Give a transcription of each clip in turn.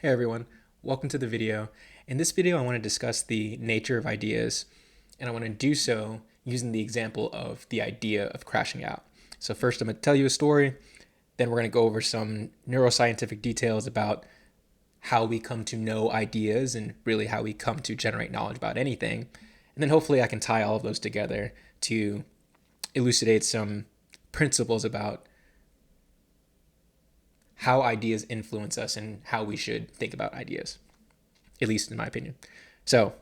Hey everyone, welcome to the video. In this video, I want to discuss the nature of ideas, and I want to do so using the example of the idea of crashing out. So first, I'm going to tell you a story, then we're going to go over some neuroscientific details about how we come to know ideas and really how we come to generate knowledge about anything. And then hopefully I can tie all of those together to elucidate some principles about how ideas influence us and how we should think about ideas, at least in my opinion. So,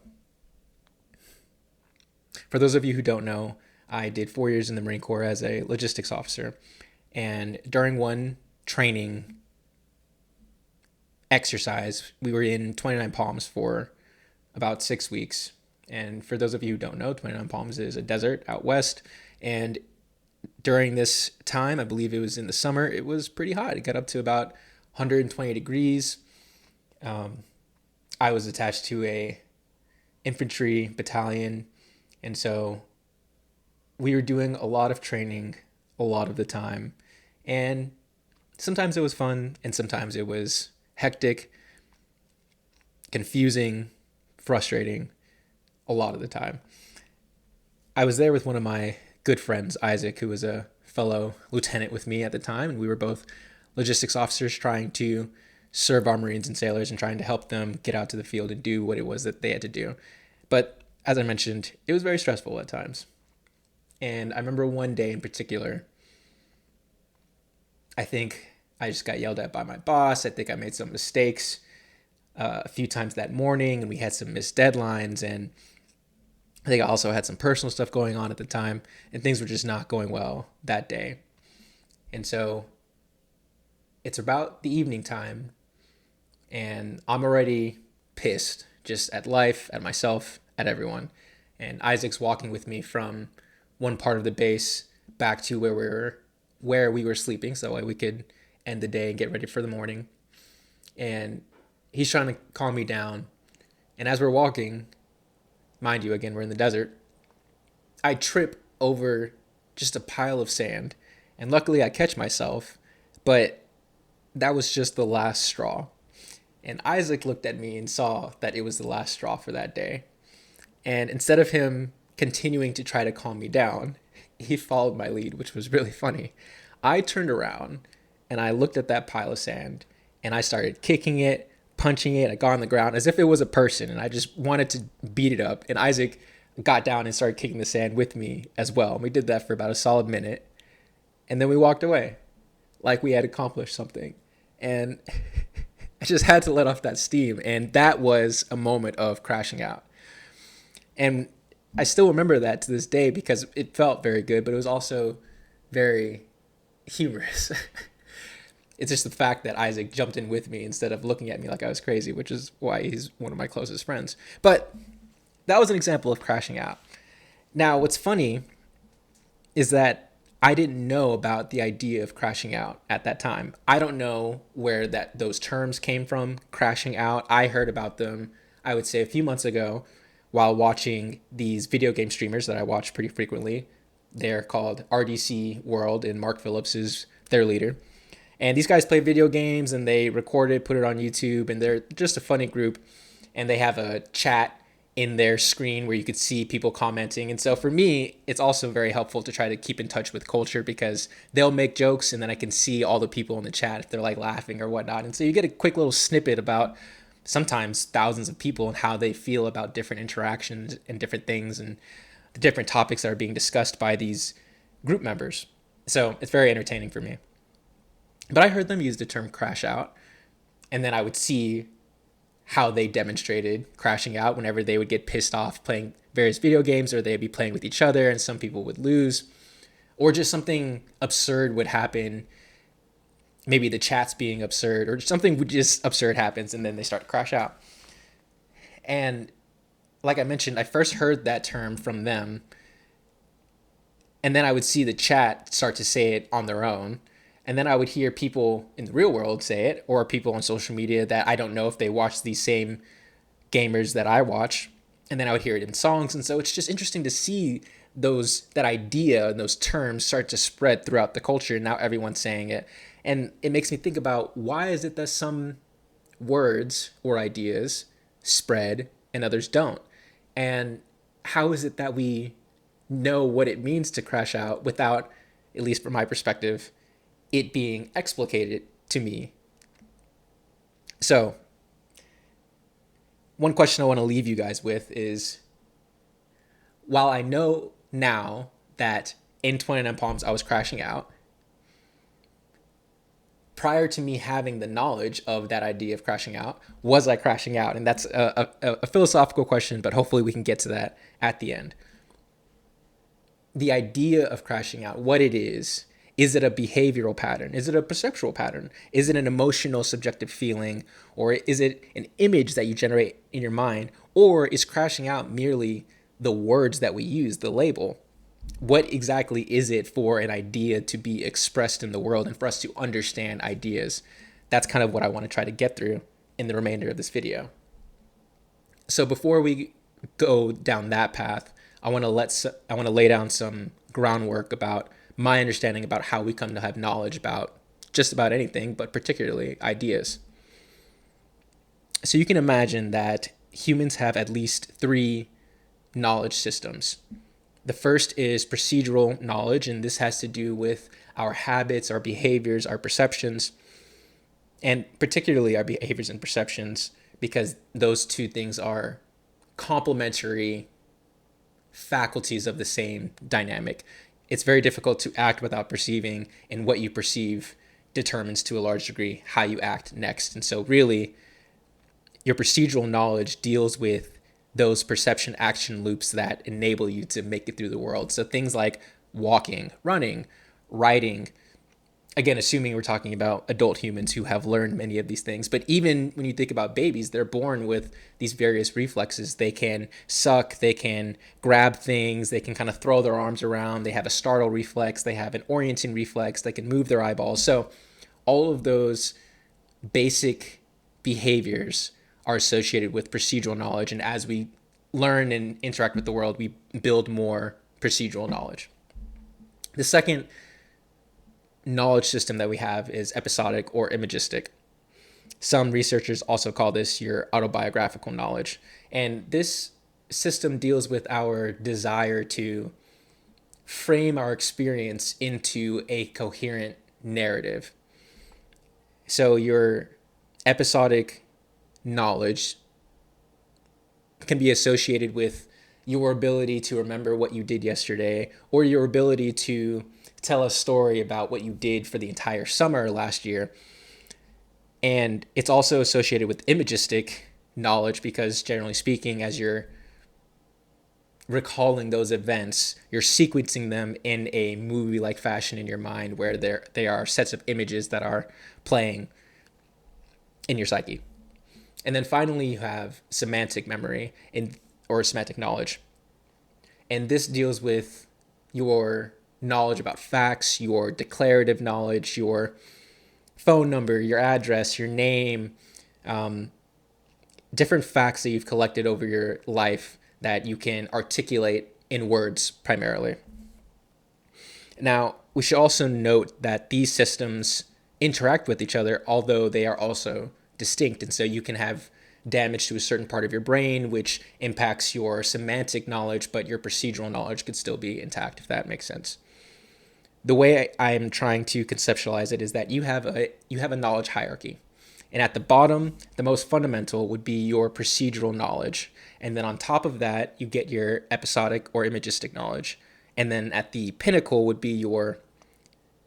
for those of you who don't know, I did 4 years in the Marine Corps as a logistics officer. And during one training exercise, we were in 29 Palms for about 6 weeks. And for those of you who don't know, 29 Palms is a desert out west. And during this time, I believe it was in the summer, it was pretty hot. It got up to about 120 degrees. I was attached to a infantry battalion, and so we were doing a lot of training a lot of the time. And sometimes it was fun, and sometimes it was hectic, confusing, frustrating a lot of the time. I was there with one of my good friends, Isaac, who was a fellow lieutenant with me at the time, and we were both logistics officers trying to serve our Marines and sailors and trying to help them get out to the field and do what it was that they had to do. But as I mentioned, it was very stressful at times. And I remember one day in particular, I think I just got yelled at by my boss. I think I made some mistakes a few times that morning, and we had some missed deadlines, and I think I also had some personal stuff going on at the time, and things were just not going well that day. And so it's about the evening time, and I'm already pissed just at life, at myself, at everyone. And Isaac's walking with me from one part of the base back to where we were sleeping, so that we could end the day and get ready for the morning. And he's trying to calm me down. And as we're walking, mind you, again, we're in the desert, I trip over just a pile of sand. And luckily I catch myself, but that was just the last straw. And Isaac looked at me and saw that it was the last straw for that day. And instead of him continuing to try to calm me down, he followed my lead, which was really funny. I turned around and I looked at that pile of sand and I started kicking it, punching it. I got on the ground as if it was a person, and I just wanted to beat it up. And Isaac got down and started kicking the sand with me as well. And we did that for about a solid minute. And then we walked away like we had accomplished something. And I just had to let off that steam. And that was a moment of crashing out. And I still remember that to this day because it felt very good, but it was also very humorous. It's just the fact that Isaac jumped in with me instead of looking at me like I was crazy, which is why he's one of my closest friends. But that was an example of crashing out. Now, what's funny is that I didn't know about the idea of crashing out at that time. I don't know where those terms came from, crashing out. I heard about them, I would say, a few months ago while watching these video game streamers that I watch pretty frequently. They're called RDC World, and Mark Phillips is their leader. And these guys play video games, and they record it, put it on YouTube, and they're just a funny group. And they have a chat in their screen where you could see people commenting. And so for me, it's also very helpful to try to keep in touch with culture because they'll make jokes, and then I can see all the people in the chat if they're like laughing or whatnot. And so you get a quick little snippet about sometimes thousands of people and how they feel about different interactions and different things and the different topics that are being discussed by these group members. So it's very entertaining for me. But I heard them use the term crash out, and then I would see how they demonstrated crashing out whenever they would get pissed off playing various video games, or they'd be playing with each other and some people would lose, or just something absurd would happen. Maybe the chat's being absurd, or something would just absurd happens, and then they start to crash out. And like I mentioned, I first heard that term from them, and then I would see the chat start to say it on their own. And then I would hear people in the real world say it, or people on social media that I don't know if they watch these same gamers that I watch. And then I would hear it in songs. And so it's just interesting to see that idea and those terms start to spread throughout the culture. And now everyone's saying it. And it makes me think about, why is it that some words or ideas spread and others don't? And how is it that we know what it means to crash out without, at least from my perspective, it being explicated to me? So, one question I want to leave you guys with is, while I know now that in 29 Palms I was crashing out, prior to me having the knowledge of that idea of crashing out, was I crashing out? And that's a philosophical question, but hopefully we can get to that at the end. The idea of crashing out, what it is it a behavioral pattern? Is it a perceptual pattern? Is it an emotional, subjective feeling? Or is it an image that you generate in your mind? Or is crashing out merely the words that we use, the label? What exactly is it for an idea to be expressed in the world and for us to understand ideas? That's kind of what I want to try to get through in the remainder of this video. So before we go down that path, I want to lay down some groundwork about my understanding about how we come to have knowledge about just about anything, but particularly ideas. So you can imagine that humans have at least 3 knowledge systems. The first is procedural knowledge, and this has to do with our habits, our behaviors, our perceptions, and particularly our behaviors and perceptions, because those 2 things are complementary faculties of the same dynamic. It's very difficult to act without perceiving, and what you perceive determines to a large degree how you act next. And so really, your procedural knowledge deals with those perception action loops that enable you to make it through the world. So things like walking, running, writing, again, assuming we're talking about adult humans who have learned many of these things. But even when you think about babies, they're born with these various reflexes. They can suck, they can grab things, they can kind of throw their arms around, they have a startle reflex, they have an orienting reflex, they can move their eyeballs. So all of those basic behaviors are associated with procedural knowledge. And as we learn and interact with the world, we build more procedural knowledge. The second knowledge system that we have is episodic or imagistic. Some researchers also call this your autobiographical knowledge. And this system deals with our desire to frame our experience into a coherent narrative. So your episodic knowledge can be associated with your ability to remember what you did yesterday, or your ability to tell a story about what you did for the entire summer last year. And it's also associated with imagistic knowledge because, generally speaking, as you're recalling those events, you're sequencing them in a movie-like fashion in your mind where they are sets of images that are playing in your psyche. And then finally, you have semantic memory or semantic knowledge. And this deals with your knowledge about facts, your declarative knowledge, your phone number, your address, your name, different facts that you've collected over your life that you can articulate in words primarily. Now, we should also note that these systems interact with each other, although they are also distinct. And so you can have damage to a certain part of your brain, which impacts your semantic knowledge, but your procedural knowledge could still be intact, if that makes sense. The way I'm trying to conceptualize it is that you have a knowledge hierarchy. And at the bottom, the most fundamental would be your procedural knowledge. And then on top of that, you get your episodic or imagistic knowledge. And then at the pinnacle would be your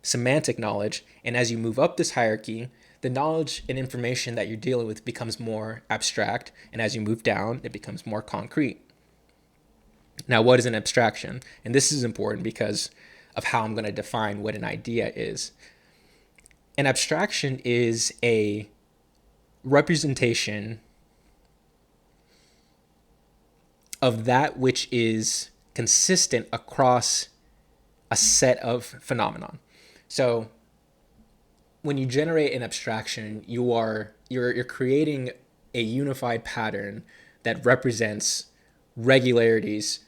semantic knowledge. And as you move up this hierarchy, the knowledge and information that you're dealing with becomes more abstract. And as you move down, it becomes more concrete. Now, what is an abstraction? And this is important because of how I'm going to define what an idea is. An abstraction is a representation of that which is consistent across a set of phenomenon. So when you generate an abstraction, you're creating a unified pattern that represents regularities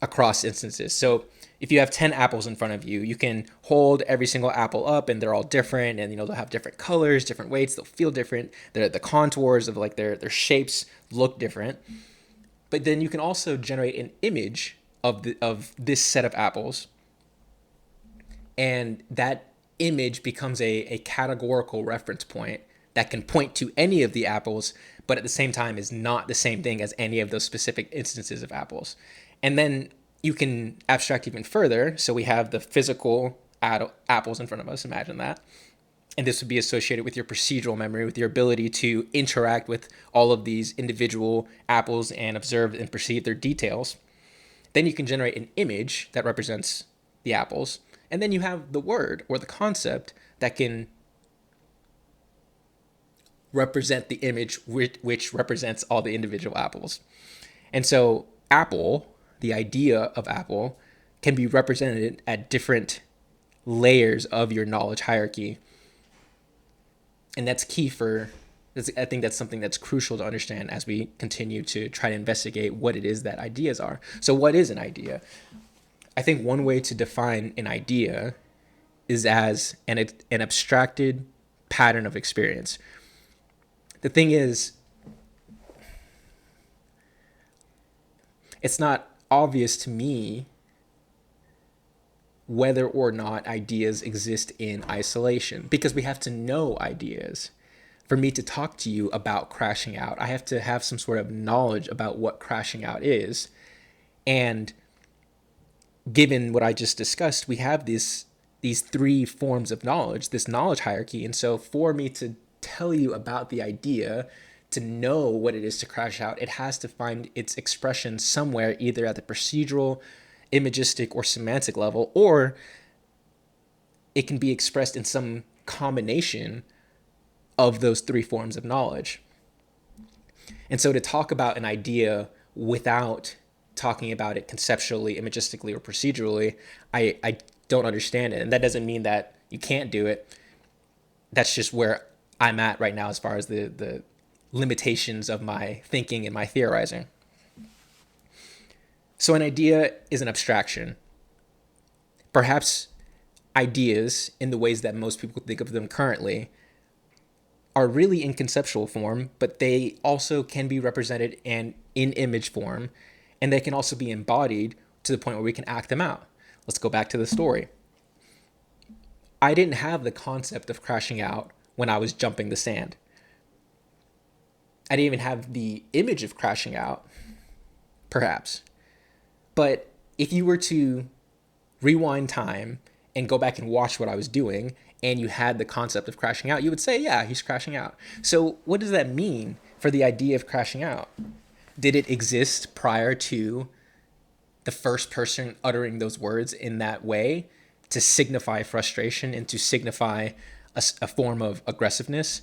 across instances. So if you have 10 apples in front of you, you can hold every single apple up and they're all different, and they'll have different colors, different weights, they'll feel different. The contours of like their shapes look different. But then you can also generate an image of this set of apples, and that image becomes a categorical reference point that can point to any of the apples, but at the same time is not the same thing as any of those specific instances of apples. And then you can abstract even further. So we have the physical apples in front of us. Imagine that. And this would be associated with your procedural memory, with your ability to interact with all of these individual apples and observe and perceive their details. Then you can generate an image that represents the apples. And then you have the word or the concept that can represent the image which represents all the individual apples. And so apple, the idea of apple, can be represented at different layers of your knowledge hierarchy. And that's key I think that's something that's crucial to understand as we continue to try to investigate what it is that ideas are. So what is an idea? I think one way to define an idea is as an abstracted pattern of experience. The thing is, it's not obvious to me whether or not ideas exist in isolation, because we have to know ideas. For me to talk to you about crashing out, I have to have some sort of knowledge about what crashing out is. And given what I just discussed, we have these three forms of knowledge, this knowledge hierarchy. And so for me to tell you about the idea, to know what it is to crash out, it has to find its expression somewhere, either at the procedural, imagistic, or semantic level, or it can be expressed in some combination of those three forms of knowledge. And so to talk about an idea without talking about it conceptually, imagistically, or procedurally, I don't understand it. And that doesn't mean that you can't do it. That's just where I'm at right now as far as the limitations of my thinking and my theorizing. So an idea is an abstraction. Perhaps ideas, in the ways that most people think of them currently, are really in conceptual form, but they also can be represented in image form, and they can also be embodied to the point where we can act them out. Let's go back to the story. I didn't have the concept of crashing out when I was jumping the sand. I didn't even have the image of crashing out, perhaps. But if you were to rewind time and go back and watch what I was doing, and you had the concept of crashing out, you would say, yeah, he's crashing out. So what does that mean for the idea of crashing out? Did it exist prior to the first person uttering those words in that way to signify frustration and to signify a form of aggressiveness?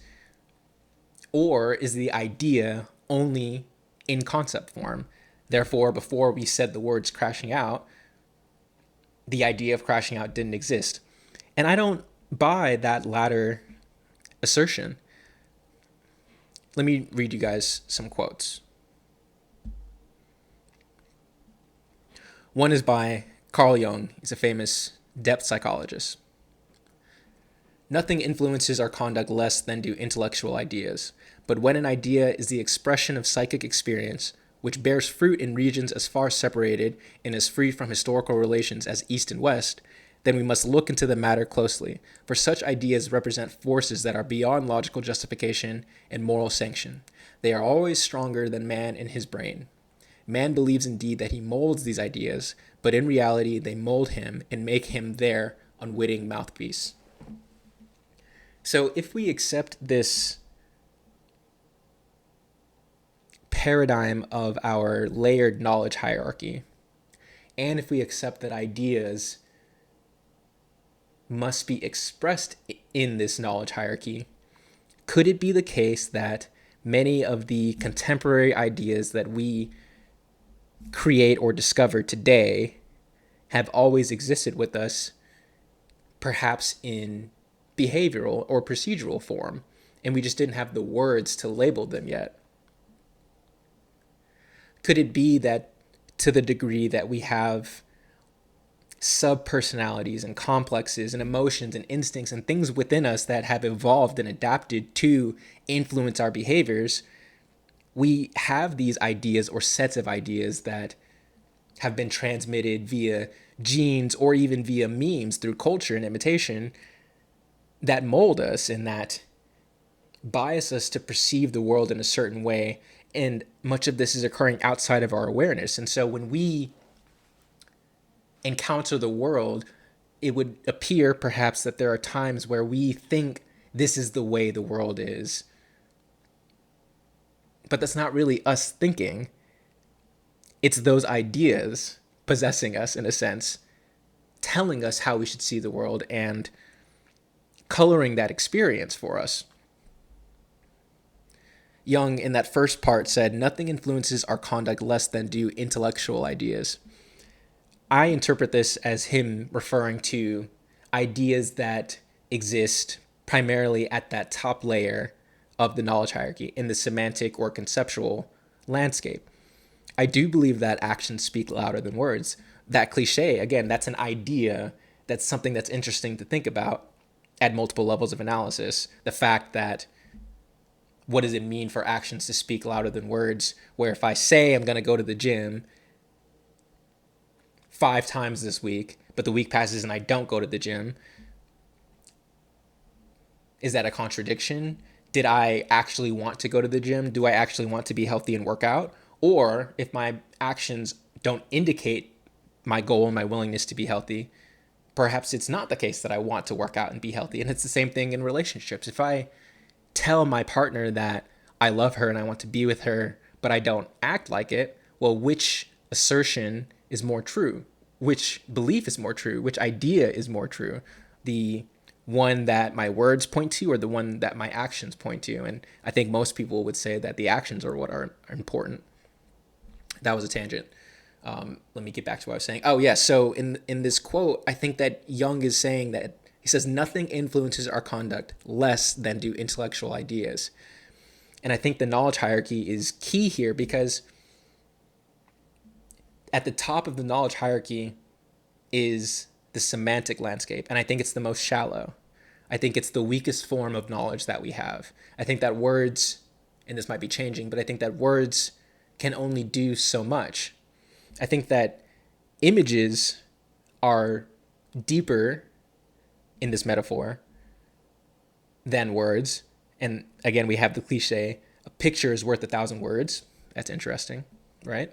Or is the idea only in concept form? Therefore, before we said the words crashing out, the idea of crashing out didn't exist. And I don't buy that latter assertion. Let me read you guys some quotes. One is by Carl Jung. He's a famous depth psychologist. Nothing influences our conduct less than do intellectual ideas. But when an idea is the expression of psychic experience, which bears fruit in regions as far separated and as free from historical relations as East and West, then we must look into the matter closely, for such ideas represent forces that are beyond logical justification and moral sanction. They are always stronger than man in his brain. Man believes indeed that he molds these ideas, but in reality they mold him and make him their unwitting mouthpiece. So if we accept this paradigm of our layered knowledge hierarchy, and if we accept that ideas must be expressed in this knowledge hierarchy, could it be the case that many of the contemporary ideas that we create or discover today have always existed with us, perhaps in behavioral or procedural form, and we just didn't have the words to label them yet? Could it be that to the degree that we have sub personalities and complexes and emotions and instincts and things within us that have evolved and adapted to influence our behaviors, we have these ideas or sets of ideas that have been transmitted via genes or even via memes through culture and imitation that mold us and that bias us to perceive the world in a certain way. And much of this is occurring outside of our awareness. And so when we encounter the world, it would appear perhaps that there are times where we think this is the way the world is. But that's not really us thinking. It's those ideas possessing us in a sense, telling us how we should see the world and coloring that experience for us. Jung, in that first part, said, "Nothing influences our conduct less than do intellectual ideas." I interpret this as him referring to ideas that exist primarily at that top layer of the knowledge hierarchy in the semantic or conceptual landscape. I do believe that actions speak louder than words. That cliche, again, that's an idea, that's something that's interesting to think about at multiple levels of analysis. The fact that what does it mean for actions to speak louder than words? Where if I say I'm going to go to the gym 5 times this week, but the week passes and I don't go to the gym, is that a contradiction? Did I actually want to go to the gym? Do I actually want to be healthy and work out? Or if my actions don't indicate my goal and my willingness to be healthy, perhaps it's not the case that I want to work out and be healthy. And it's the same thing in relationships. If I tell my partner that I love her and I want to be with her, but I don't act like it, well, which assertion is more true? Which belief is more true? Which idea is more true? The one that my words point to or the one that my actions point to? And I think most people would say that the actions are what are important. That was a tangent. Let me get back to what I was saying. Oh, yeah. So in this quote, I think that Jung is saying that he says, nothing influences our conduct less than do intellectual ideas. And I think the knowledge hierarchy is key here because at the top of the knowledge hierarchy is the semantic landscape. And I think it's the most shallow. I think it's the weakest form of knowledge that we have. I think that words, and this might be changing, but I think that words can only do so much. I think that images are deeper in this metaphor than words. And again, we have the cliche, a picture is worth 1,000 words. That's interesting, right?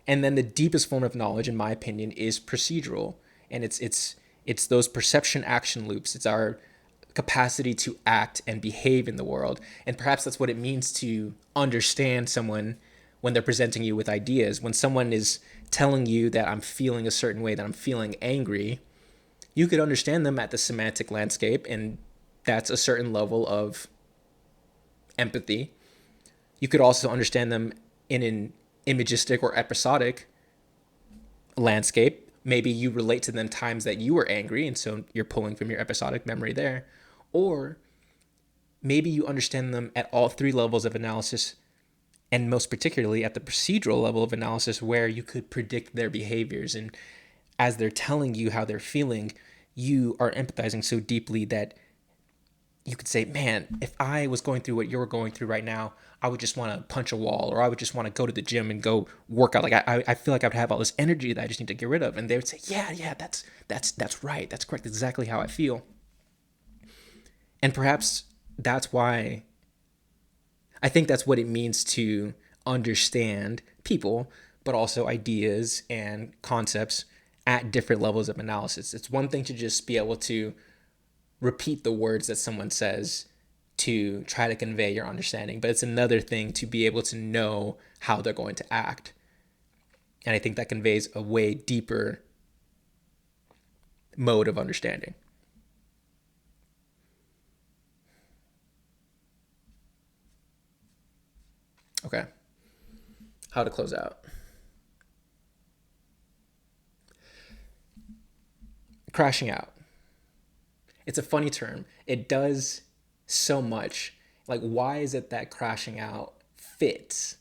And then the deepest form of knowledge, in my opinion, is procedural. And it's those perception action loops. It's our capacity to act and behave in the world. And perhaps that's what it means to understand someone when they're presenting you with ideas. When someone is telling you that I'm feeling a certain way, that I'm feeling angry, you could understand them at the semantic landscape, and that's a certain level of empathy. You could also understand them in an imagistic or episodic landscape. Maybe you relate to them times that you were angry, and so you're pulling from your episodic memory there. Or maybe you understand them at all three levels of analysis, and most particularly at the procedural level of analysis, where you could predict their behaviors. And as they're telling you how they're feeling, you are empathizing so deeply that you could say, man, if I was going through what you're going through right now, I would just want to punch a wall, or I would just want to go to the gym and go work out. Like I feel like I would have all this energy that I just need to get rid of. And they would say, yeah, that's right. That's correct. That's exactly how I feel. And perhaps that's why I think that's what it means to understand people, but also ideas and concepts at different levels of analysis. It's one thing to just be able to repeat the words that someone says to try to convey your understanding, but it's another thing to be able to know how they're going to act. And I think that conveys a way deeper mode of understanding. Okay. How to close out. Crashing out. It's a funny term. It does so much. Like, why is it that crashing out fits?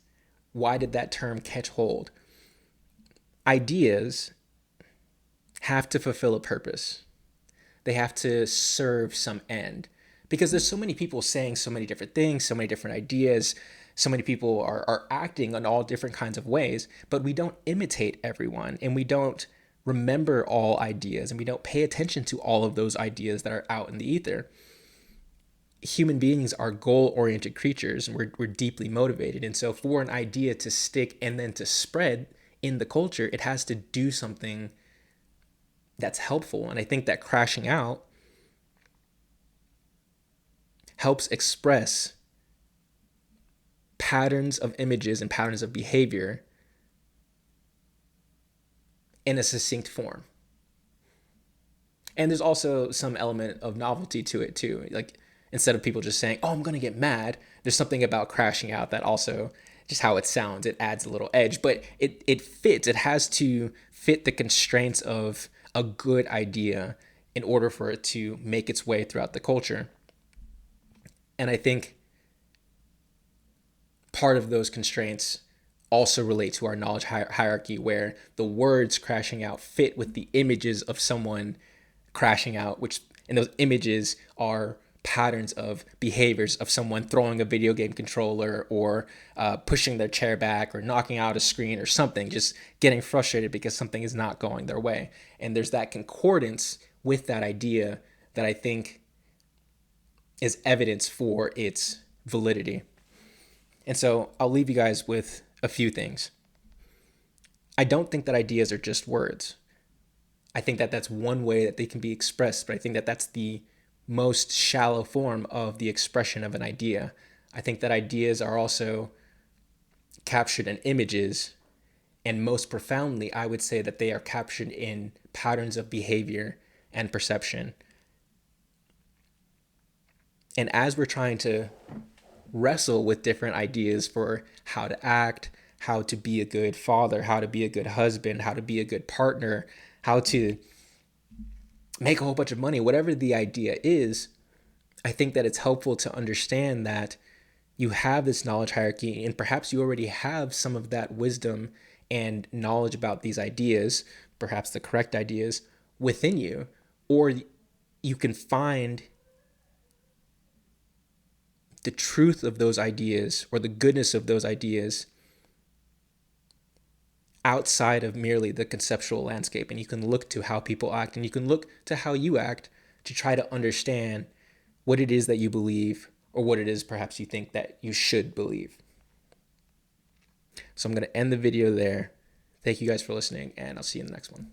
Why did that term catch hold? Ideas have to fulfill a purpose. They have to serve some end. Because there's so many people saying so many different things, so many different ideas, so many people are acting in all different kinds of ways, but we don't imitate everyone, and we don't remember all ideas, and we don't pay attention to all of those ideas that are out in the ether. Human beings are goal-oriented creatures, and we're deeply motivated. And so for an idea to stick and then to spread in the culture, it has to do something that's helpful. And I think that crashing out helps express patterns of images and patterns of behavior in a succinct form. And there's also some element of novelty to it too. Like, instead of people just saying, "Oh, I'm going to get mad," there's something about crashing out that also, just how it sounds, it adds a little edge. But it fits. It has to fit the constraints of a good idea in order for it to make its way throughout the culture. And I think part of those constraints also relate to our knowledge hierarchy, where the words crashing out fit with the images of someone crashing out, which, and those images are patterns of behaviors of someone throwing a video game controller, or pushing their chair back, or knocking out a screen or something, just getting frustrated because something is not going their way. And there's that concordance with that idea that I think is evidence for its validity. And so I'll leave you guys with a few things. I don't think that ideas are just words. I think that that's one way that they can be expressed, but I think that that's the most shallow form of the expression of an idea. I think that ideas are also captured in images, and most profoundly, I would say that they are captured in patterns of behavior and perception. And as we're trying to wrestle with different ideas for how to act, how to be a good father, how to be a good husband, how to be a good partner, how to make a whole bunch of money, whatever the idea is, I think that it's helpful to understand that you have this knowledge hierarchy, and perhaps you already have some of that wisdom and knowledge about these ideas, perhaps the correct ideas, within you, or you can find the truth of those ideas or the goodness of those ideas outside of merely the conceptual landscape. And you can look to how people act, and you can look to how you act to try to understand what it is that you believe, or what it is perhaps you think that you should believe. So I'm going to end the video there. Thank you guys for listening, and I'll see you in the next one.